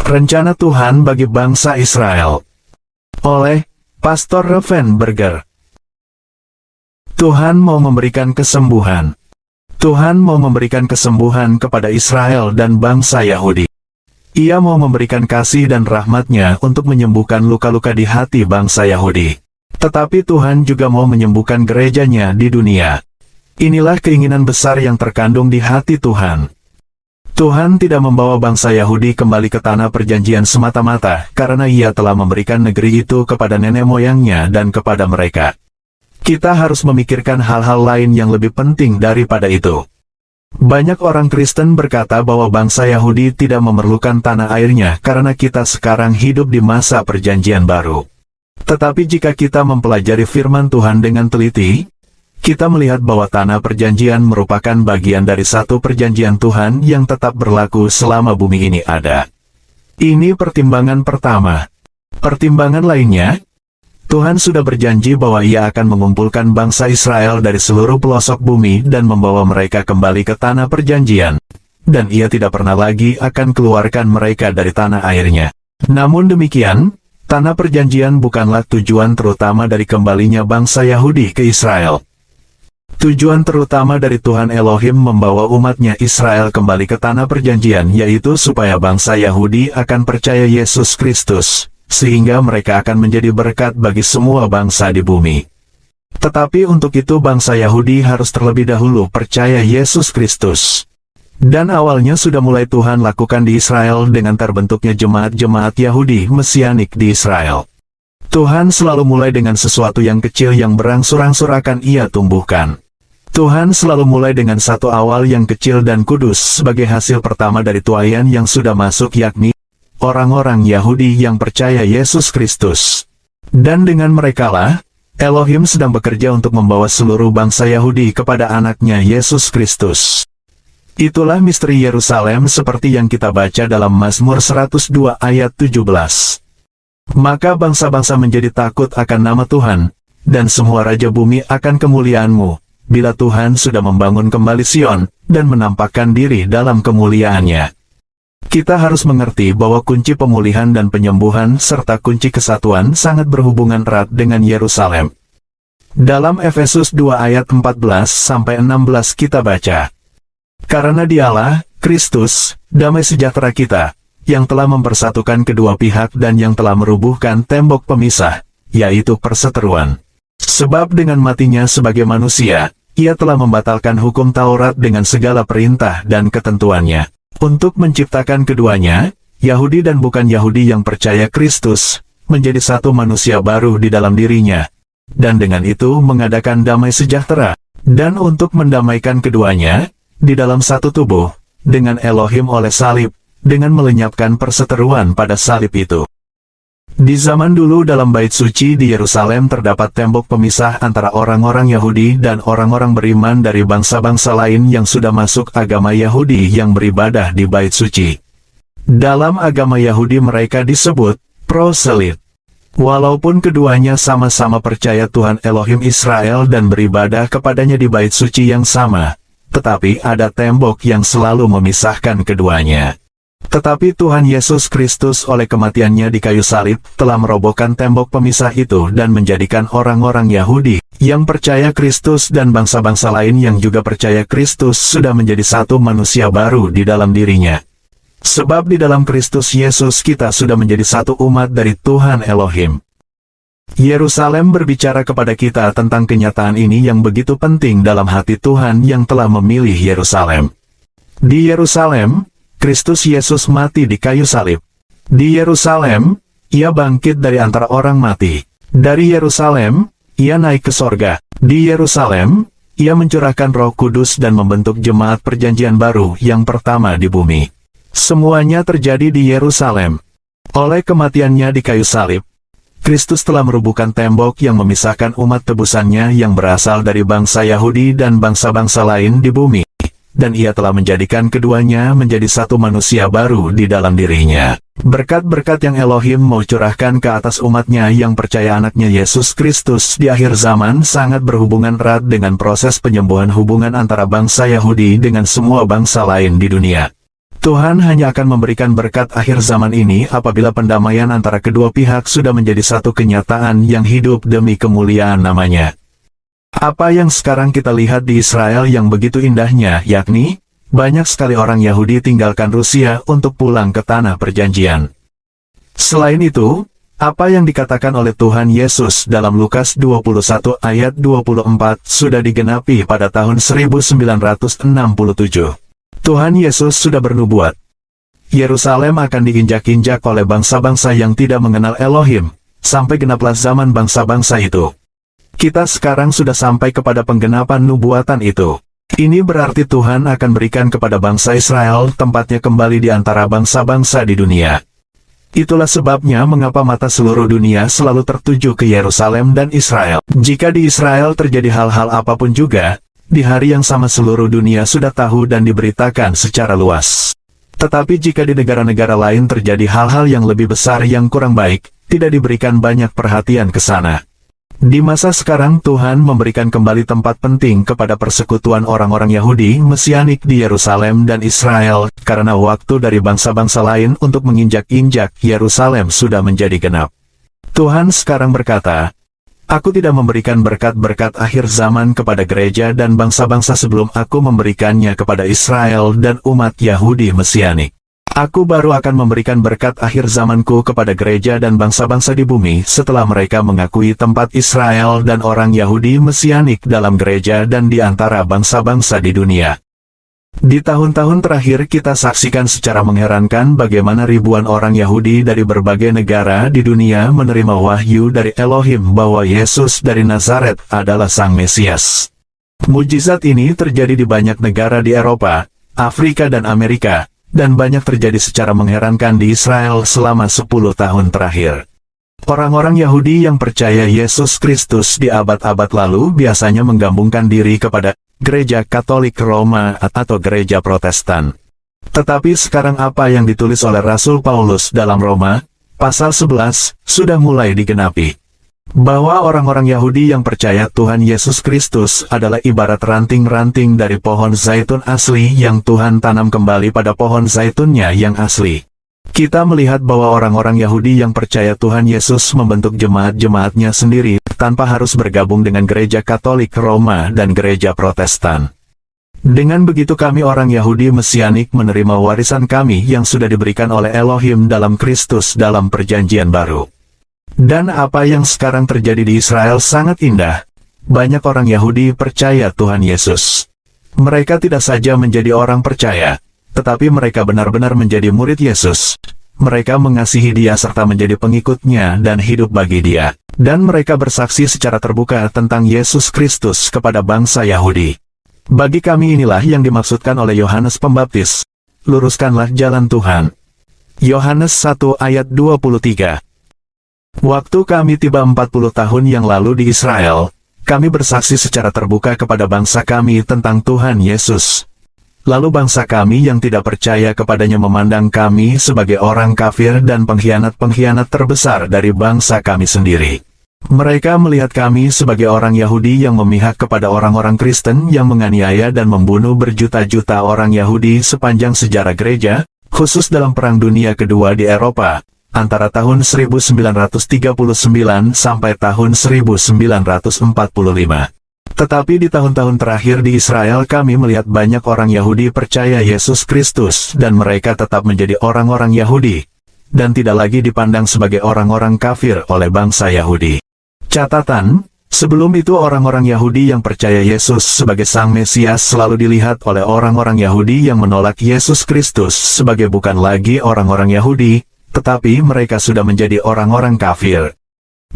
Rencana Tuhan bagi bangsa Israel. Oleh Pastor Reven Berger. Tuhan mau memberikan kesembuhan. Tuhan mau memberikan kesembuhan kepada Israel dan bangsa Yahudi. Ia mau memberikan kasih dan rahmat-Nya untuk menyembuhkan luka-luka di hati bangsa Yahudi. Tetapi Tuhan juga mau menyembuhkan gereja-Nya di dunia. Inilah keinginan besar yang terkandung di hati Tuhan. Tuhan tidak membawa bangsa Yahudi kembali ke tanah perjanjian semata-mata, karena Ia telah memberikan negeri itu kepada nenek moyangnya dan kepada mereka. Kita harus memikirkan hal-hal lain yang lebih penting daripada itu. Banyak orang Kristen berkata bahwa bangsa Yahudi tidak memerlukan tanah airnya karena kita sekarang hidup di masa perjanjian baru. Tetapi jika kita mempelajari firman Tuhan dengan teliti, kita melihat bahwa tanah perjanjian merupakan bagian dari satu perjanjian Tuhan yang tetap berlaku selama bumi ini ada. Ini pertimbangan pertama. Pertimbangan lainnya, Tuhan sudah berjanji bahwa Ia akan mengumpulkan bangsa Israel dari seluruh pelosok bumi dan membawa mereka kembali ke tanah perjanjian. Dan Ia tidak pernah lagi akan keluarkan mereka dari tanah airnya. Namun demikian, tanah perjanjian bukanlah tujuan terutama dari kembalinya bangsa Yahudi ke Israel. Tujuan terutama dari Tuhan Elohim membawa umat-Nya Israel kembali ke tanah perjanjian yaitu supaya bangsa Yahudi akan percaya Yesus Kristus, sehingga mereka akan menjadi berkat bagi semua bangsa di bumi. Tetapi untuk itu bangsa Yahudi harus terlebih dahulu percaya Yesus Kristus. Dan awalnya sudah mulai Tuhan lakukan di Israel dengan terbentuknya jemaat-jemaat Yahudi Mesianik di Israel. Tuhan selalu mulai dengan sesuatu yang kecil yang berangsur-angsur akan Ia tumbuhkan. Tuhan selalu mulai dengan satu awal yang kecil dan kudus sebagai hasil pertama dari tuaian yang sudah masuk, yakni orang-orang Yahudi yang percaya Yesus Kristus. Dan dengan merekalah, Elohim sedang bekerja untuk membawa seluruh bangsa Yahudi kepada anaknya Yesus Kristus. Itulah misteri Yerusalem seperti yang kita baca dalam Mazmur 102 ayat 17. Maka bangsa-bangsa menjadi takut akan nama Tuhan, dan semua raja bumi akan kemuliaan-Mu, bila Tuhan sudah membangun kembali Sion, dan menampakkan diri dalam kemuliaannya. Kita harus mengerti bahwa kunci pemulihan dan penyembuhan serta kunci kesatuan sangat berhubungan erat dengan Yerusalem. Dalam Efesus 2 ayat 14-16 kita baca, "Karena Dialah, Kristus, damai sejahtera kita, yang telah mempersatukan kedua pihak dan yang telah merubuhkan tembok pemisah, yaitu perseteruan. Sebab dengan matinya sebagai manusia, Ia telah membatalkan hukum Taurat dengan segala perintah dan ketentuannya, untuk menciptakan keduanya, Yahudi dan bukan Yahudi yang percaya Kristus, menjadi satu manusia baru di dalam dirinya, dan dengan itu mengadakan damai sejahtera, dan untuk mendamaikan keduanya, di dalam satu tubuh, dengan Elohim oleh salib, dengan melenyapkan perseteruan pada salib itu." Di zaman dulu dalam bait suci di Yerusalem terdapat tembok pemisah antara orang-orang Yahudi dan orang-orang beriman dari bangsa-bangsa lain yang sudah masuk agama Yahudi yang beribadah di bait suci. Dalam agama Yahudi mereka disebut proselit. Walaupun keduanya sama-sama percaya Tuhan Elohim Israel dan beribadah kepadanya di bait suci yang sama, tetapi ada tembok yang selalu memisahkan keduanya. Tetapi Tuhan Yesus Kristus oleh kematiannya di kayu salib telah merobohkan tembok pemisah itu dan menjadikan orang-orang Yahudi yang percaya Kristus dan bangsa-bangsa lain yang juga percaya Kristus sudah menjadi satu manusia baru di dalam dirinya. Sebab di dalam Kristus Yesus kita sudah menjadi satu umat dari Tuhan Elohim. Yerusalem berbicara kepada kita tentang kenyataan ini yang begitu penting dalam hati Tuhan yang telah memilih Yerusalem. Di Yerusalem, Kristus Yesus mati di kayu salib. Di Yerusalem, Ia bangkit dari antara orang mati. Dari Yerusalem, Ia naik ke sorga. Di Yerusalem, Ia mencurahkan Roh Kudus dan membentuk jemaat perjanjian baru yang pertama di bumi. Semuanya terjadi di Yerusalem. Oleh kematiannya di kayu salib, Kristus telah merubuhkan tembok yang memisahkan umat tebusannya yang berasal dari bangsa Yahudi dan bangsa-bangsa lain di bumi. Dan Ia telah menjadikan keduanya menjadi satu manusia baru di dalam dirinya. Berkat-berkat yang Elohim mau curahkan ke atas umat-Nya yang percaya anaknya Yesus Kristus di akhir zaman sangat berhubungan erat dengan proses penyembuhan hubungan antara bangsa Yahudi dengan semua bangsa lain di dunia. Tuhan hanya akan memberikan berkat akhir zaman ini apabila pendamaian antara kedua pihak sudah menjadi satu kenyataan yang hidup demi kemuliaan namanya. Apa yang sekarang kita lihat di Israel yang begitu indahnya, yakni, banyak sekali orang Yahudi tinggalkan Rusia untuk pulang ke tanah perjanjian. Selain itu, apa yang dikatakan oleh Tuhan Yesus dalam Lukas 21 ayat 24 sudah digenapi pada tahun 1967. Tuhan Yesus sudah bernubuat. Yerusalem akan diinjak-injak oleh bangsa-bangsa yang tidak mengenal Elohim, sampai genaplah zaman bangsa-bangsa itu. Kita sekarang sudah sampai kepada penggenapan nubuatan itu. Ini berarti Tuhan akan berikan kepada bangsa Israel tempatnya kembali di antara bangsa-bangsa di dunia. Itulah sebabnya mengapa mata seluruh dunia selalu tertuju ke Yerusalem dan Israel. Jika di Israel terjadi hal-hal apapun juga, di hari yang sama seluruh dunia sudah tahu dan diberitakan secara luas. Tetapi jika di negara-negara lain terjadi hal-hal yang lebih besar yang kurang baik, tidak diberikan banyak perhatian ke sana. Di masa sekarang Tuhan memberikan kembali tempat penting kepada persekutuan orang-orang Yahudi Mesianik di Yerusalem dan Israel, karena waktu dari bangsa-bangsa lain untuk menginjak-injak Yerusalem sudah menjadi genap. Tuhan sekarang berkata, Aku tidak memberikan berkat-berkat akhir zaman kepada gereja dan bangsa-bangsa sebelum aku memberikannya kepada Israel dan umat Yahudi Mesianik. Aku baru akan memberikan berkat akhir zamanku kepada gereja dan bangsa-bangsa di bumi setelah mereka mengakui tempat Israel dan orang Yahudi Mesianik dalam gereja dan di antara bangsa-bangsa di dunia. Di tahun-tahun terakhir kita saksikan secara mengherankan bagaimana ribuan orang Yahudi dari berbagai negara di dunia menerima wahyu dari Elohim bahwa Yesus dari Nazaret adalah Sang Mesias. Mujizat ini terjadi di banyak negara di Eropa, Afrika dan Amerika, dan banyak terjadi secara mengherankan di Israel selama 10 tahun terakhir. Orang-orang Yahudi yang percaya Yesus Kristus di abad-abad lalu biasanya menggabungkan diri kepada Gereja Katolik Roma atau Gereja Protestan. Tetapi sekarang apa yang ditulis oleh Rasul Paulus dalam Roma, pasal 11, sudah mulai digenapi. Bahwa orang-orang Yahudi yang percaya Tuhan Yesus Kristus adalah ibarat ranting-ranting dari pohon zaitun asli yang Tuhan tanam kembali pada pohon zaitunnya yang asli. Kita melihat bahwa orang-orang Yahudi yang percaya Tuhan Yesus membentuk jemaat-jemaatnya sendiri tanpa harus bergabung dengan Gereja Katolik Roma dan Gereja Protestan. Dengan begitu kami orang Yahudi Mesianik menerima warisan kami yang sudah diberikan oleh Elohim dalam Kristus dalam Perjanjian Baru. Dan apa yang sekarang terjadi di Israel sangat indah. Banyak orang Yahudi percaya Tuhan Yesus. Mereka tidak saja menjadi orang percaya, tetapi mereka benar-benar menjadi murid Yesus. Mereka mengasihi Dia serta menjadi pengikutnya dan hidup bagi Dia. Dan mereka bersaksi secara terbuka tentang Yesus Kristus kepada bangsa Yahudi. Bagi kami inilah yang dimaksudkan oleh Yohanes Pembaptis. Luruskanlah jalan Tuhan. Yohanes 1 ayat 23. Waktu kami tiba 40 tahun yang lalu di Israel, kami bersaksi secara terbuka kepada bangsa kami tentang Tuhan Yesus. Lalu bangsa kami yang tidak percaya kepadanya memandang kami sebagai orang kafir dan pengkhianat-pengkhianat terbesar dari bangsa kami sendiri. Mereka melihat kami sebagai orang Yahudi yang memihak kepada orang-orang Kristen yang menganiaya dan membunuh berjuta-juta orang Yahudi sepanjang sejarah gereja, khusus dalam Perang Dunia Kedua di Eropa, antara tahun 1939 sampai tahun 1945. Tetapi di tahun-tahun terakhir di Israel kami melihat banyak orang Yahudi percaya Yesus Kristus dan mereka tetap menjadi orang-orang Yahudi, dan tidak lagi dipandang sebagai orang-orang kafir oleh bangsa Yahudi. Catatan, sebelum itu orang-orang Yahudi yang percaya Yesus sebagai Sang Mesias selalu dilihat oleh orang-orang Yahudi yang menolak Yesus Kristus sebagai bukan lagi orang-orang Yahudi, tetapi mereka sudah menjadi orang-orang kafir.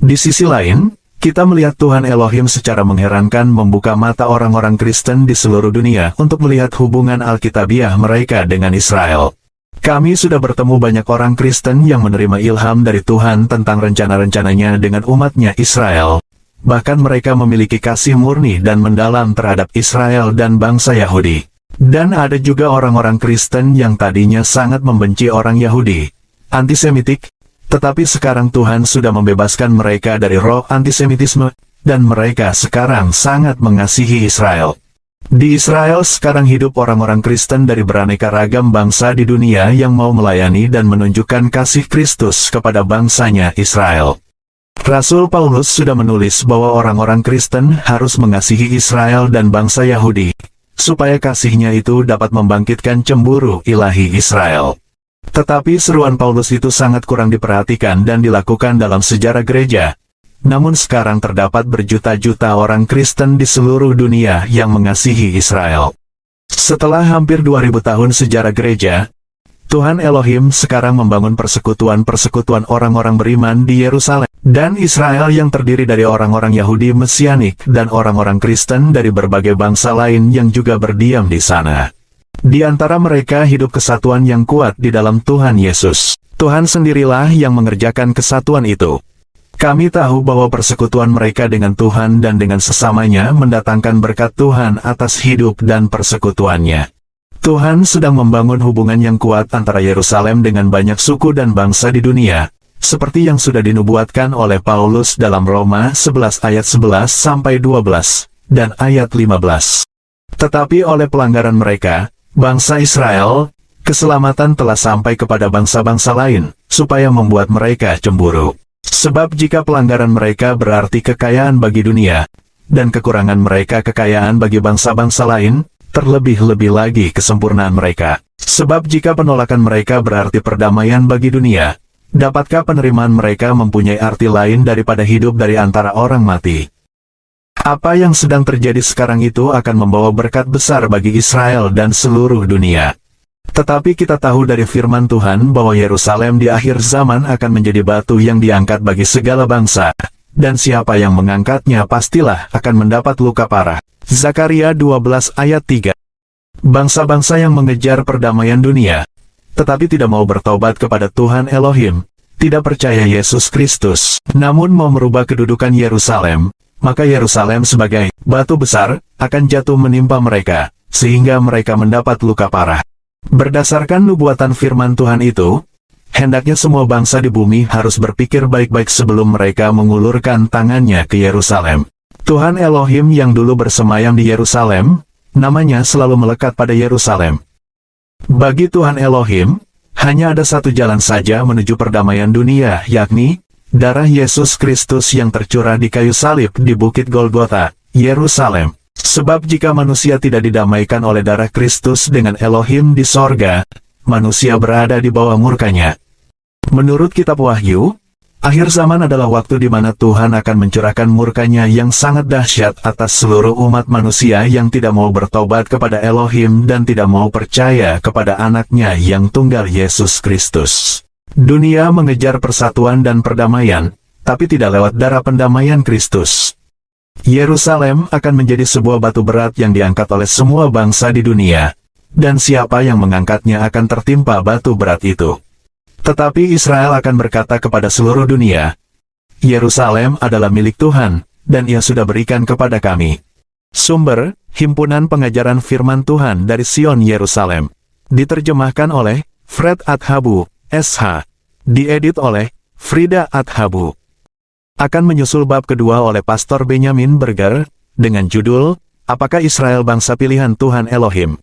Di sisi lain, kita melihat Tuhan Elohim secara mengherankan membuka mata orang-orang Kristen di seluruh dunia untuk melihat hubungan Alkitabiah mereka dengan Israel. Kami sudah bertemu banyak orang Kristen yang menerima ilham dari Tuhan tentang rencana-rencananya dengan umatnya Israel. Bahkan mereka memiliki kasih murni dan mendalam terhadap Israel dan bangsa Yahudi. Dan ada juga orang-orang Kristen yang tadinya sangat membenci orang Yahudi, antisemitik, tetapi sekarang Tuhan sudah membebaskan mereka dari roh antisemitisme, dan mereka sekarang sangat mengasihi Israel. Di Israel sekarang hidup orang-orang Kristen dari beraneka ragam bangsa di dunia yang mau melayani dan menunjukkan kasih Kristus kepada bangsanya Israel. Rasul Paulus sudah menulis bahwa orang-orang Kristen harus mengasihi Israel dan bangsa Yahudi, supaya kasihnya itu dapat membangkitkan cemburu ilahi Israel. Tetapi seruan Paulus itu sangat kurang diperhatikan dan dilakukan dalam sejarah gereja. Namun sekarang terdapat berjuta-juta orang Kristen di seluruh dunia yang mengasihi Israel. Setelah hampir 2000 tahun sejarah gereja, Tuhan Elohim sekarang membangun persekutuan-persekutuan orang-orang beriman di Yerusalem dan Israel yang terdiri dari orang-orang Yahudi Mesianik dan orang-orang Kristen dari berbagai bangsa lain yang juga berdiam di sana. Di antara mereka hidup kesatuan yang kuat di dalam Tuhan Yesus. Tuhan sendirilah yang mengerjakan kesatuan itu. Kami tahu bahwa persekutuan mereka dengan Tuhan dan dengan sesamanya mendatangkan berkat Tuhan atas hidup dan persekutuannya. Tuhan sedang membangun hubungan yang kuat antara Yerusalem dengan banyak suku dan bangsa di dunia, seperti yang sudah dinubuatkan oleh Paulus dalam Roma 11 ayat 11 sampai 12 dan ayat 15. Tetapi oleh pelanggaran mereka, bangsa Israel, keselamatan telah sampai kepada bangsa-bangsa lain, supaya membuat mereka cemburu. Sebab jika pelanggaran mereka berarti kekayaan bagi dunia, dan kekurangan mereka kekayaan bagi bangsa-bangsa lain, terlebih-lebih lagi kesempurnaan mereka. Sebab jika penolakan mereka berarti perdamaian bagi dunia, dapatkah penerimaan mereka mempunyai arti lain daripada hidup dari antara orang mati? Apa yang sedang terjadi sekarang itu akan membawa berkat besar bagi Israel dan seluruh dunia. Tetapi kita tahu dari firman Tuhan bahwa Yerusalem di akhir zaman akan menjadi batu yang diangkat bagi segala bangsa, dan siapa yang mengangkatnya pastilah akan mendapat luka parah. Zakaria 12 ayat 3. Bangsa-bangsa yang mengejar perdamaian dunia, tetapi tidak mau bertobat kepada Tuhan Elohim, tidak percaya Yesus Kristus, namun mau merubah kedudukan Yerusalem, maka Yerusalem sebagai batu besar akan jatuh menimpa mereka, sehingga mereka mendapat luka parah. Berdasarkan nubuatan firman Tuhan itu, hendaknya semua bangsa di bumi harus berpikir baik-baik sebelum mereka mengulurkan tangannya ke Yerusalem. Tuhan Elohim yang dulu bersemayam di Yerusalem, namanya selalu melekat pada Yerusalem. Bagi Tuhan Elohim, hanya ada satu jalan saja menuju perdamaian dunia, yakni darah Yesus Kristus yang tercurah di kayu salib di Bukit Golgota, Yerusalem. Sebab jika manusia tidak didamaikan oleh darah Kristus dengan Elohim di sorga, manusia berada di bawah murkanya. Menurut kitab Wahyu, akhir zaman adalah waktu di mana Tuhan akan mencurahkan murkanya yang sangat dahsyat atas seluruh umat manusia yang tidak mau bertobat kepada Elohim dan tidak mau percaya kepada anaknya yang tunggal Yesus Kristus. Dunia mengejar persatuan dan perdamaian, tapi tidak lewat darah pendamaian Kristus. Yerusalem akan menjadi sebuah batu berat yang diangkat oleh semua bangsa di dunia, dan siapa yang mengangkatnya akan tertimpa batu berat itu. Tetapi Israel akan berkata kepada seluruh dunia, Yerusalem adalah milik Tuhan, dan Ia sudah berikan kepada kami. Sumber, Himpunan Pengajaran Firman Tuhan dari Sion Yerusalem. Diterjemahkan oleh Fred Adhabu, SH. Diedit oleh Frida Adhabu. Akan menyusul bab kedua oleh Pastor Benjamin Berger, dengan judul, Apakah Israel Bangsa Pilihan Tuhan Elohim?